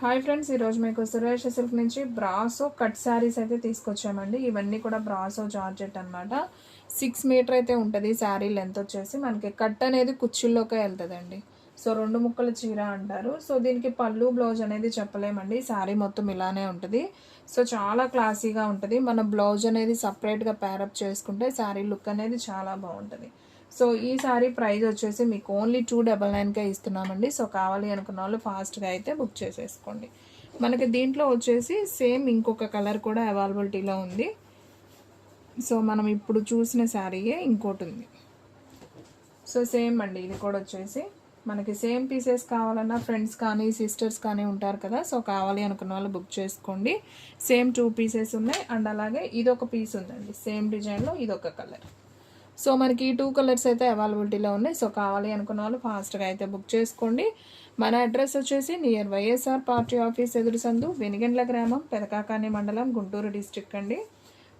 Hi friends, ఈరోజు మీకు Suresh silk నుంచి బ్రాసో కట్ శారీస్ అయితే తీసుకొచ్చామండి. ఇవన్నీ కూడా బ్రాసో జార్జెట్ అనమాట. 6 మీటర్ అయితే ఉంటుంది శారీ లెంత్ వచ్చేసి. మనకి కట్ అనేది కుర్చీల్లోకే వెళ్తుందండి. సో 2 ముక్కల చీర అంటారు. సో దీనికి పళ్ళు బ్లౌజ్ అనేది చెప్పలేమండి. శారీ మొత్తం ఇలానే ఉంటుంది. సో చాలా క్లాసీగా ఉంటుంది. మన బ్లౌజ్ అనేది సపరేట్గా ప్యారప్ చేసుకుంటే శారీ లుక్ అనేది చాలా బాగుంటుంది. సో ఈ శారీ ప్రైస్ వచ్చేసి మీకు ఓన్లీ 299కే ఇస్తున్నామండి. సో కావాలి అనుకున్న వాళ్ళు ఫాస్ట్గా అయితే బుక్ చేసేసుకోండి. మనకి దీంట్లో వచ్చేసి సేమ్ ఇంకొక కలర్ కూడా అవైలబిలిటీలో ఉంది. సో మనం ఇప్పుడు చూసిన శారీయే ఇంకోటి ఉంది. సో సేమ్ అండి, ఇది కూడా వచ్చేసి మనకి సేమ్ పీసెస్ కావాలన్నా ఫ్రెండ్స్ కానీ సిస్టర్స్ కానీ ఉంటారు కదా. సో కావాలి అనుకున్న వాళ్ళు బుక్ చేసుకోండి. సేమ్ 2 పీసెస్ ఉన్నాయి. అండ్ అలాగే ఇదొక పీస్ ఉందండి సేమ్ డిజైన్లో, ఇదొక కలర్. సో మనకి ఈ 2 కలర్స్ అయితే అవైలబిలిటీలో ఉన్నాయి. సో కావాలి అనుకున్న వాళ్ళు ఫాస్ట్గా అయితే బుక్ చేసుకోండి. మన అడ్రస్ వచ్చేసి నియర్ వైఎస్ఆర్ పార్టీ ఆఫీస్ ఎదురు సందు, వెనిగండ్ల గ్రామం, పెదకాకాని మండలం, గుంటూరు డిస్ట్రిక్ట్ అండి.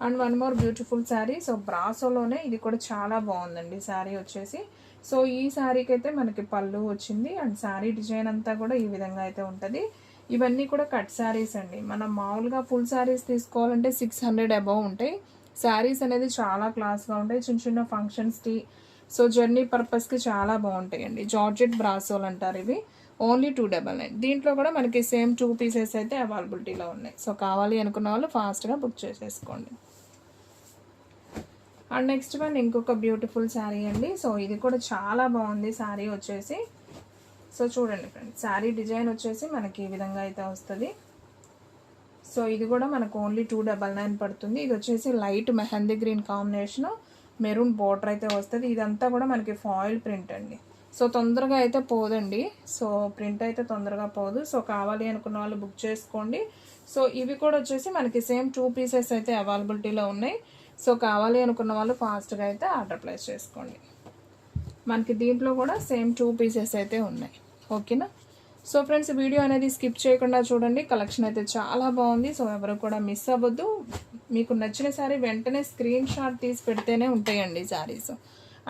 And one more beautiful sari. So బ్రాసోలోనే ఇది కూడా చాలా బాగుందండి శారీ వచ్చేసి. సో ఈ శారీకి అయితే మనకి పళ్ళు వచ్చింది. అండ్ శారీ డిజైన్ అంతా కూడా ఈ విధంగా అయితే ఉంటుంది. ఇవన్నీ కూడా కట్ శారీస్ అండి. మనం మామూలుగా ఫుల్ శారీస్ తీసుకోవాలంటే 600 అబౌవ్ ఉంటాయి. శారీస్ అనేది చాలా క్లాస్గా ఉంటాయి, చిన్న చిన్న ఫంక్షన్స్కి. సో జర్నీ పర్పస్కి చాలా బాగుంటాయండి. జార్జెట్ బ్రాసోలు అంటారు ఇవి. ఓన్లీ 299. దీంట్లో కూడా మనకి సేమ్ 2 పీసెస్ అయితే అవైలబిలిటీలో ఉన్నాయి. సో కావాలి అనుకున్న వాళ్ళు ఫాస్ట్గా బుక్ చేసేసుకోండి. అండ్ నెక్స్ట్ వన్ ఇంకొక బ్యూటిఫుల్ శారీ అండి. సో ఇది కూడా చాలా బాగుంది శారీ వచ్చేసి. సో చూడండి ఫ్రెండ్స్, శారీ డిజైన్ వచ్చేసి మనకి ఈ విధంగా అయితే వస్తుంది. సో ఇది కూడా మనకు ఓన్లీ 299 పడుతుంది. ఇది వచ్చేసి light mehndi green combination, maroon border అయితే వస్తుంది. ఇదంతా కూడా మనకి ఫాయిల్ ప్రింట్ అండి. సో తొందరగా అయితే పోదండి. సో ప్రింట్ అయితే తొందరగా పోదు. సో కావాలి అనుకున్న వాళ్ళు బుక్ చేసుకోండి. సో ఇవి కూడా వచ్చేసి మనకి సేమ్ 2 పీసెస్ అయితే అవైలబిలిటీలో ఉన్నాయి. సో కావాలి అనుకున్న వాళ్ళు ఫాస్ట్గా అయితే ఆర్డర్ ప్లేస్ చేసుకోండి. మనకి దీంట్లో కూడా సేమ్ 2 పీసెస్ అయితే ఉన్నాయి. ఓకేనా? సో ఫ్రెండ్స్, వీడియో అనేది స్కిప్ చేయకుండా చూడండి. కలెక్షన్ అయితే చాలా బాగుంది. సో ఎవరు కూడా మిస్ అవ్వద్దు. మీకు నచ్చిన శారీ వెంటనే స్క్రీన్ షాట్ తీసి పెడితేనే ఉంటాయండి saris.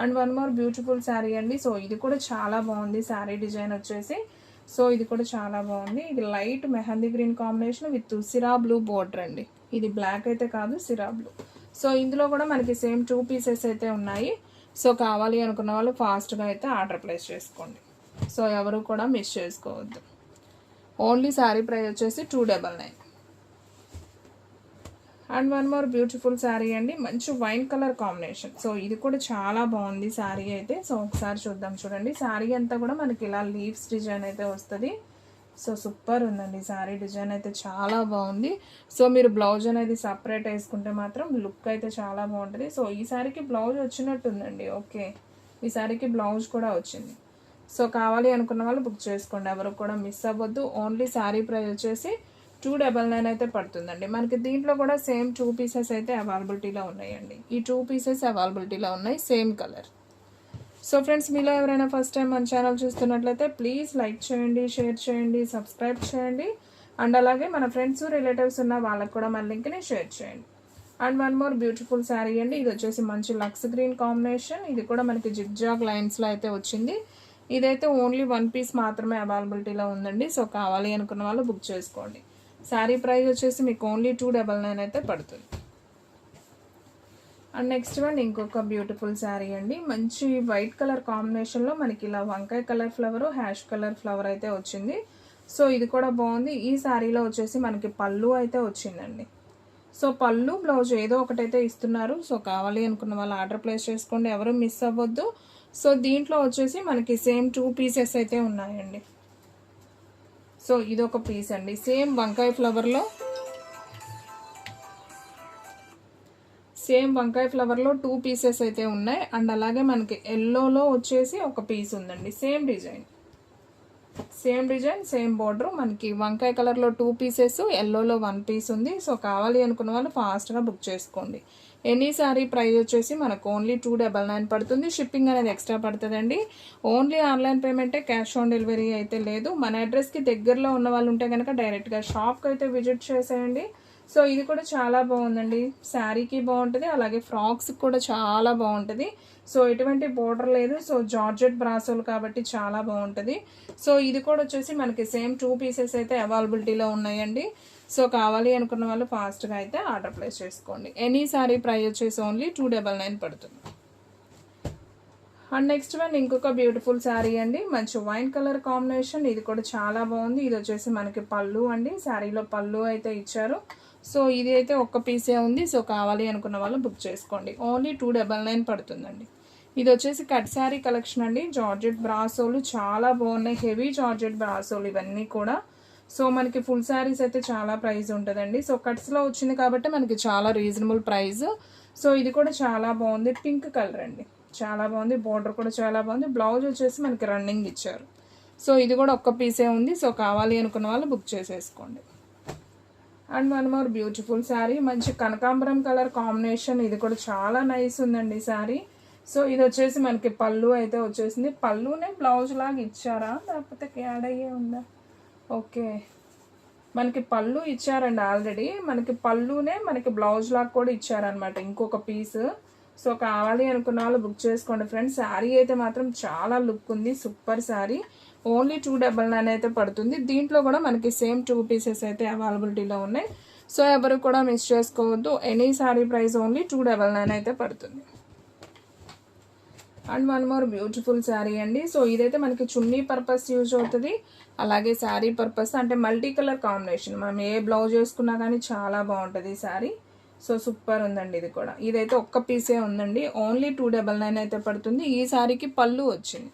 And one more beautiful sari అండి. సో ఇది కూడా చాలా బాగుంది శారీ డిజైన్ వచ్చేసి. సో ఇది కూడా చాలా బాగుంది. ఇది light mehndi green combination with సిరా బ్లూ బోర్డర్ అండి. ఇది బ్లాక్ అయితే కాదు, సిరా బ్లూ. సో ఇందులో కూడా మనకి సేమ్ 2 పీసెస్ అయితే ఉన్నాయి. సో కావాలి అనుకున్న వాళ్ళు ఫాస్ట్గా అయితే ఆర్డర్ ప్లేస్ చేసుకోండి. సో ఎవరు కూడా మిస్ చేసుకోవద్దు. ఓన్లీ శారీ ప్రైస్ వచ్చేసి 299. And one more beautiful sari అండి, మంచి వైన్ కలర్ కాంబినేషన్. సో ఇది కూడా చాలా బాగుంది శారీ అయితే. సో ఒకసారి చూద్దాం. చూడండి, శారీ అంతా కూడా మనకి ఇలా లీవ్స్ డిజైన్ అయితే వస్తుంది. సో సూపర్ ఉందండి శారీ డిజైన్ అయితే, చాలా బాగుంది. సో మీరు బ్లౌజ్ అనేది సపరేట్ వేసుకుంటే మాత్రం లుక్ అయితే చాలా బాగుంటుంది. సో ఈ శారీకి బ్లౌజ్ వచ్చినట్టుందండి. ఓకే, ఈ శారీకి బ్లౌజ్ కూడా వచ్చింది. సో కావాలి అనుకున్న వాళ్ళు బుక్ చేసుకోండి. ఎవరు కూడా మిస్ అవ్వద్దు. ఓన్లీ శారీ ప్రైస్ వచ్చేసి 299 అయితే పడుతుందండి. మనకి దీంట్లో కూడా సేమ్ 2 పీసెస్ అయితే అవైలబిలిటీలో ఉన్నాయండి. ఈ 2 పీసెస్ అవైలబిలిటీలో ఉన్నాయి, సేమ్ కలర్. సో ఫ్రెండ్స్, మీలో ఎవరైనా ఫస్ట్ టైం మన ఛానల్ చూస్తున్నట్లయితే ప్లీజ్ లైక్ చేయండి, షేర్ చేయండి, సబ్స్క్రైబ్ చేయండి. అండ్ అలాగే మన ఫ్రెండ్స్ రిలేటివ్స్ ఉన్న వాళ్ళకి కూడా మన లింక్ని షేర్ చేయండి. And one more beautiful sari అండి. ఇది వచ్చేసి మంచి లక్స్ గ్రీన్ కాంబినేషన్. ఇది కూడా మనకి జిగ్జాగ్ లైన్స్లో అయితే వచ్చింది. ఇదైతే ఓన్లీ 1 పీస్ మాత్రమే అవైలబిలిటీలో ఉందండి. సో కావాలి అనుకున్న వాళ్ళు బుక్ చేసుకోండి. శారీ ప్రైస్ వచ్చేసి మీకు ఓన్లీ 299 అయితే పడుతుంది. అండ్ నెక్స్ట్ వన్ ఇంకొక బ్యూటిఫుల్ శారీ అండి. మంచి వైట్ కలర్ కాంబినేషన్లో మనకి ఇలా వంకాయ colour flower, ash colour flower అయితే వచ్చింది. సో ఇది కూడా బాగుంది. ఈ శారీలో వచ్చేసి మనకి పళ్ళు అయితే వచ్చిందండి. సో పళ్ళు బ్లౌజ్ ఏదో ఒకటైతే ఇస్తున్నారు. సో కావాలి అనుకున్న వాళ్ళు ఆర్డర్ ప్లేస్ చేసుకోండి. ఎవరు మిస్ అవ్వద్దు. సో దీంట్లో వచ్చేసి మనకి సేమ్ 2 పీసెస్ అయితే ఉన్నాయండి. సో ఇదొక పీస్ అండి, సేమ్ వంకాయ ఫ్లవర్లో 2 పీసెస్ అయితే ఉన్నాయి. అండ్ అలాగే మనకి ఎల్లోలో వచ్చేసి ఒక పీస్ ఉందండి. Same design same border. మనకి వంకాయ కలర్లో 2 పీసెస్, ఎల్లోలో 1 పీస్ ఉంది. సో కావాలి అనుకున్న వాళ్ళు ఫాస్ట్గా బుక్ చేసుకోండి. ఎనీ శారీ ప్రైస్ వచ్చేసి మనకు ఓన్లీ 299 పడుతుంది. షిప్పింగ్ అనేది ఎక్స్ట్రా పడుతుందండి. ఓన్లీ ఆన్లైన్ పేమెంటే, క్యాష్ ఆన్ డెలివరీ అయితే లేదు. మన అడ్రస్కి దగ్గరలో ఉన్న వాళ్ళు ఉంటే కనుక డైరెక్ట్గా షాప్కి అయితే విజిట్ చేసేయండి. సో ఇది కూడా చాలా బాగుందండి, శారీకి బాగుంటుంది, అలాగే ఫ్రాక్స్ కూడా చాలా బాగుంటుంది. సో ఎటువంటి బోర్డర్ లేదు, సో జార్జెట్ బ్రాసోలు కాబట్టి చాలా బాగుంటుంది. సో ఇది కూడా వచ్చేసి మనకి సేమ్ 2 పీసెస్ అయితే అవైలబిలిటీలో ఉన్నాయండి. సో కావాలి అనుకున్న వాళ్ళు ఫాస్ట్గా అయితే ఆర్డర్ ప్లేస్ చేసుకోండి. ఎనీ శారీ ప్రైస్ వచ్చేసి ఓన్లీ 299 పడుతుంది. అండ్ నెక్స్ట్ వన్ ఇంకొక బ్యూటిఫుల్ శారీ అండి, మంచి వైన్ కలర్ కాంబినేషన్. ఇది కూడా చాలా బాగుంది. ఇది వచ్చేసి మనకి పళ్ళు అండి, శారీలో పళ్ళు అయితే ఇచ్చారు. సో ఇది అయితే ఒక్క పీసే ఉంది. సో కావాలి అనుకున్న వాళ్ళు బుక్ చేసుకోండి. ఓన్లీ 299 పడుతుందండి. ఇది వచ్చేసి కట్ శారీ కలెక్షన్ అండి. జార్జెట్ బ్రాసోలు చాలా బాగున్నాయి, హెవీ జార్జెట్ బ్రాసోలు ఇవన్నీ కూడా. సో మనకి ఫుల్ శారీస్ అయితే చాలా ప్రైస్ ఉంటుందండి. సో కట్స్లో వచ్చింది కాబట్టి మనకి చాలా రీజనబుల్ ప్రైస్. సో ఇది కూడా చాలా బాగుంది, పింక్ కలర్ అండి, చాలా బాగుంది. బార్డర్ కూడా చాలా బాగుంది. బ్లౌజ్ వచ్చేసి మనకి రన్నింగ్ ఇచ్చారు. సో ఇది కూడా ఒక్క పీసే ఉంది. సో కావాలి అనుకున్న వాళ్ళు బుక్ చేసేసుకోండి. And one more beautiful sari, మంచి కనకాంబరం కలర్ కాంబినేషన్. ఇది కూడా చాలా నైస్ ఉందండి శారీ. సో ఇది వచ్చేసి మనకి పళ్ళు అయితే వచ్చేసింది. పళ్ళునే బ్లౌజ్ లాగా ఇచ్చారా లేకపోతే యాడ్ అయ్యే ఉందా? ఓకే, మనకి పళ్ళు ఇచ్చారండి ఆల్రెడీ. మనకి పళ్ళునే మనకి బ్లౌజ్ లాగా కూడా ఇచ్చారనమాట, ఇంకొక పీస్. సో కావాలి అనుకున్న వాళ్ళు బుక్ చేసుకోండి ఫ్రెండ్స్. శారీ అయితే మాత్రం చాలా లుక్ ఉంది, సూపర్ శారీ. ఓన్లీ 299 అయితే పడుతుంది. దీంట్లో కూడా మనకి సేమ్ 2 పీసెస్ అయితే అవైలబిలిటీలో ఉన్నాయి. సో ఎవరు కూడా మిస్ చేసుకోవద్దు. ఎనీ శారీ ప్రైస్ ఓన్లీ 299 అయితే పడుతుంది. And one more beautiful sari అండి. సో ఇదైతే మనకి చున్నీ పర్పస్ యూజ్ అవుతుంది, అలాగే శారీ పర్పస్, అంటే మల్టీ కలర్ కాంబినేషన్. మనం ఏ బ్లౌజ్ వేసుకున్నా కానీ చాలా బాగుంటుంది ఈ శారీ. సో సూపర్ ఉందండి ఇది కూడా. ఇదైతే ఒక్క పీసే ఉందండి, ఓన్లీ 299 అయితే పడుతుంది. ఈ శారీకి పళ్ళు వచ్చింది.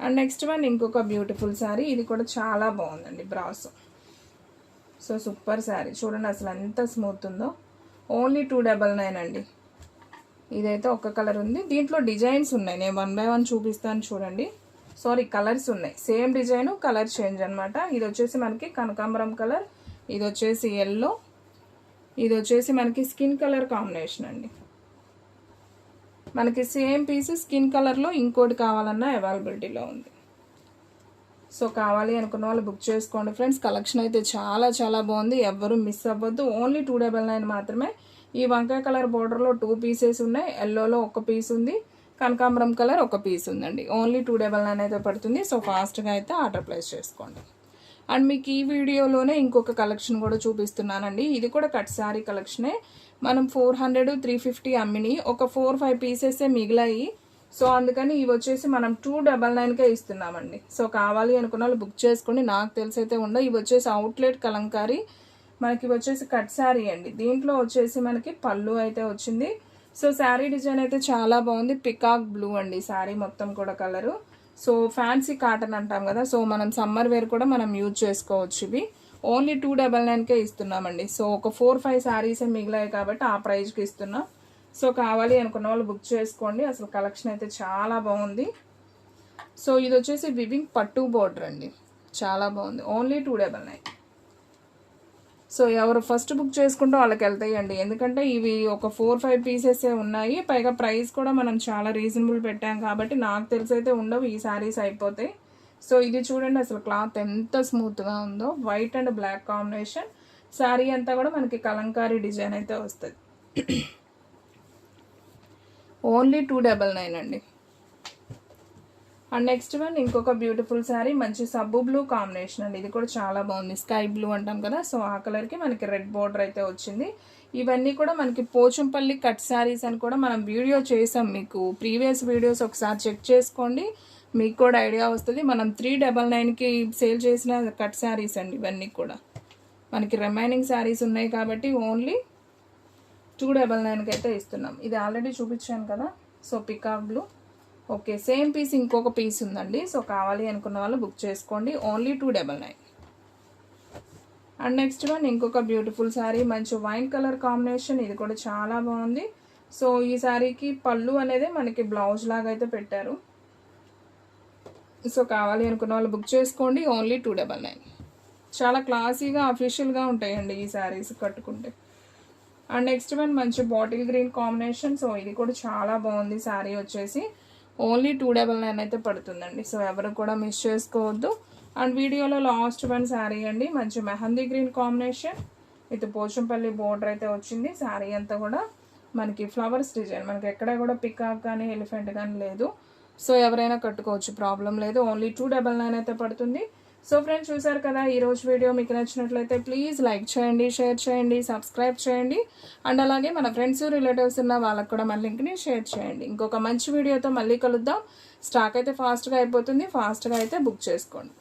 అండ్ నెక్స్ట్ వన్ ఇంకొక బ్యూటిఫుల్ శారీ. ఇది కూడా చాలా బాగుందండి, బ్రాసో. సో సూపర్ శారీ, చూడండి అసలు ఎంత స్మూత్ ఉందో. ఓన్లీ 299 అండి. ఇదైతే ఒక్క కలర్ ఉంది, దీంట్లో డిజైన్స్ ఉన్నాయి. నేను 1 by 1 చూపిస్తాను చూడండి. సారీ, కలర్స్ ఉన్నాయి, సేమ్ డిజైన్ కలర్ చేంజ్ అనమాట. ఇది వచ్చేసి మనకి కనకాంబరం కలర్, ఇది వచ్చేసి ఎల్లో, ఇది వచ్చేసి మనకి స్కిన్ కలర్ కాంబినేషన్ అండి. మనకి సేమ్ పీస్ స్కిన్ కలర్లో ఇంకోటి కావాలన్నా అవైలబిలిటీలో ఉంది. సో కావాలి అనుకున్న వాళ్ళు బుక్ చేసుకోండి ఫ్రెండ్స్. కలెక్షన్ అయితే చాలా చాలా బాగుంది, ఎవ్వరూ మిస్ అవ్వద్దు. ఓన్లీ 299 మాత్రమే. ఈ వంకాయ కలర్ బోర్డర్లో 2 పీసెస్ ఉన్నాయి, ఎల్లోలో ఒక పీస్ ఉంది, కనకాంబరం కలర్ ఒక పీస్ ఉందండి. ఓన్లీ 299 అయితే పడుతుంది. సో ఫాస్ట్గా అయితే ఆర్డర్ ప్లేస్ చేసుకోండి. అండ్ మీకు ఈ వీడియోలోనే ఇంకొక కలెక్షన్ కూడా చూపిస్తున్నానండి. ఇది కూడా కట్ శారీ కలెక్షనే. మనం 400 350 అమ్మిని ఒక 4-5 పీసెసే మిగిలాయి. సో అందుకని ఇవి వచ్చేసి మనం 299కే ఇస్తున్నామండి. సో కావాలి అనుకున్న వాళ్ళు బుక్ చేసుకోండి. నాకు తెలిసి అయితే ఉండవు. ఇవి వచ్చేసి అవుట్లెట్ కలంకారీ, మనకి వచ్చేసి కట్ శారీ అండి. దీంట్లో వచ్చేసి మనకి పళ్ళు అయితే వచ్చింది. సో శారీ డిజైన్ అయితే చాలా బాగుంది, పికాక్ బ్లూ అండి శారీ మొత్తం కూడా కలరు. సో ఫ్యాన్సీ కాటన్ అంటాం కదా, సో మనం సమ్మర్ వేర్ కూడా మనం యూజ్ చేసుకోవచ్చు. ఇవి ఓన్లీ 299కే ఇస్తున్నామండి. సో ఒక 4-5 శారీసే మిగిలాయి కాబట్టి ఆ ప్రైస్కి ఇస్తున్నాం. సో కావాలి అనుకున్న వాళ్ళు బుక్ చేసుకోండి. అసలు కలెక్షన్ అయితే చాలా బాగుంది. సో ఇది వచ్చేసి వివింగ్ పట్టు బోర్డర్ అండి, చాలా బాగుంది. ఓన్లీ 299. సో ఎవరు ఫస్ట్ బుక్ చేసుకుంటే వాళ్ళకి వెళ్తాయండి, ఎందుకంటే ఇవి ఒక 4-5 పీసెసే ఉన్నాయి. పైగా ప్రైస్ కూడా మనం చాలా రీజనబుల్ పెట్టాం కాబట్టి నాకు తెలిసి అయితే ఉండవు, ఈ శారీస్ అయిపోతాయి. సో ఇది చూడండి అసలు క్లాత్ ఎంత స్మూత్గా ఉందో, white and black combination. Sari అంతా కూడా మనకి కలంకారీ డిజైన్ అయితే వస్తుంది. ఓన్లీ 299 అండి. అండ్ నెక్స్ట్ వన్ ఇంకొక బ్యూటిఫుల్ శారీ, మంచి సబ్బు బ్లూ కాంబినేషన్ అండి. ఇది కూడా చాలా బాగుంది, స్కై బ్లూ అంటాం కదా, సో ఆ కలర్కి మనకి రెడ్ బోర్డర్ అయితే వచ్చింది. ఇవన్నీ కూడా మనకి పోచంపల్లి కట్ శారీస్ అని కూడా మనం వీడియో చేసాం, మీకు ప్రీవియస్ వీడియోస్ ఒకసారి చెక్ చేసుకోండి, మీకు కూడా ఐడియా వస్తుంది. మనం 399కి సేల్ చేసిన కట్ శారీస్ అండి ఇవన్నీ కూడా. మనకి రిమైనింగ్ శారీస్ ఉన్నాయి కాబట్టి ఓన్లీ 299కి అయితే ఇస్తున్నాం. ఇది ఆల్రెడీ చూపించాను కదా, so peacock blue. Okay, same piece ఇంకొక పీస్ ఉందండి. సో కావాలి అనుకున్న వాళ్ళు బుక్ చేసుకోండి. ఓన్లీ 299. అండ్ నెక్స్ట్ వన్ ఇంకొక బ్యూటిఫుల్ శారీ, మంచి వైన్ కలర్ కాంబినేషన్. ఇది కూడా చాలా బాగుంది. సో ఈ శారీకి పళ్ళు అనేది మనకి బ్లౌజ్ లాగా అయితే పెట్టారు. సో కావాలి అనుకున్న వాళ్ళు బుక్ చేసుకోండి. ఓన్లీ 299. చాలా క్లాసీగా అఫీషియల్గా ఉంటాయండి ఈ శారీస్ కట్టుకుంటే. అండ్ నెక్స్ట్ వన్ మంచి బాటిల్ గ్రీన్ కాంబినేషన్. సో ఇది కూడా చాలా బాగుంది శారీ వచ్చేసి. ఓన్లీ 299 అయితే పడుతుందండి. సో ఎవరు కూడా మిస్ చేసుకోవద్దు. అండ్ వీడియోలో లాస్ట్ వన్ శారీ అండి, మంచి mehndi green combination. With Pochampally border అయితే వచ్చింది. శారీ అంతా కూడా మనకి ఫ్లవర్స్ డిజైన్, మనకి ఎక్కడ కూడా పికాక్ కానీ ఎలిఫెంట్ కానీ లేదు. సో ఎవరైనా కట్టుకోవచ్చు, ప్రాబ్లం లేదు. ఓన్లీ 299 అయితే పడుతుంది. సో ఫ్రెండ్స్ చూసారు కదా, ఈరోజు వీడియో మీకు నచ్చినట్లయితే ప్లీజ్ లైక్ చేయండి, షేర్ చేయండి, సబ్స్క్రైబ్ చేయండి. అండ్ అలాగే మన ఫ్రెండ్స్ రిలేటివ్స్ ఉన్న వాళ్ళకి కూడా మన లింక్ని షేర్ చేయండి. ఇంకొక మంచి వీడియోతో మళ్ళీ కలుద్దాం. స్టాక్ అయితే ఫాస్ట్గా అయిపోతుంది, ఫాస్ట్గా అయితే బుక్ చేసుకోండి.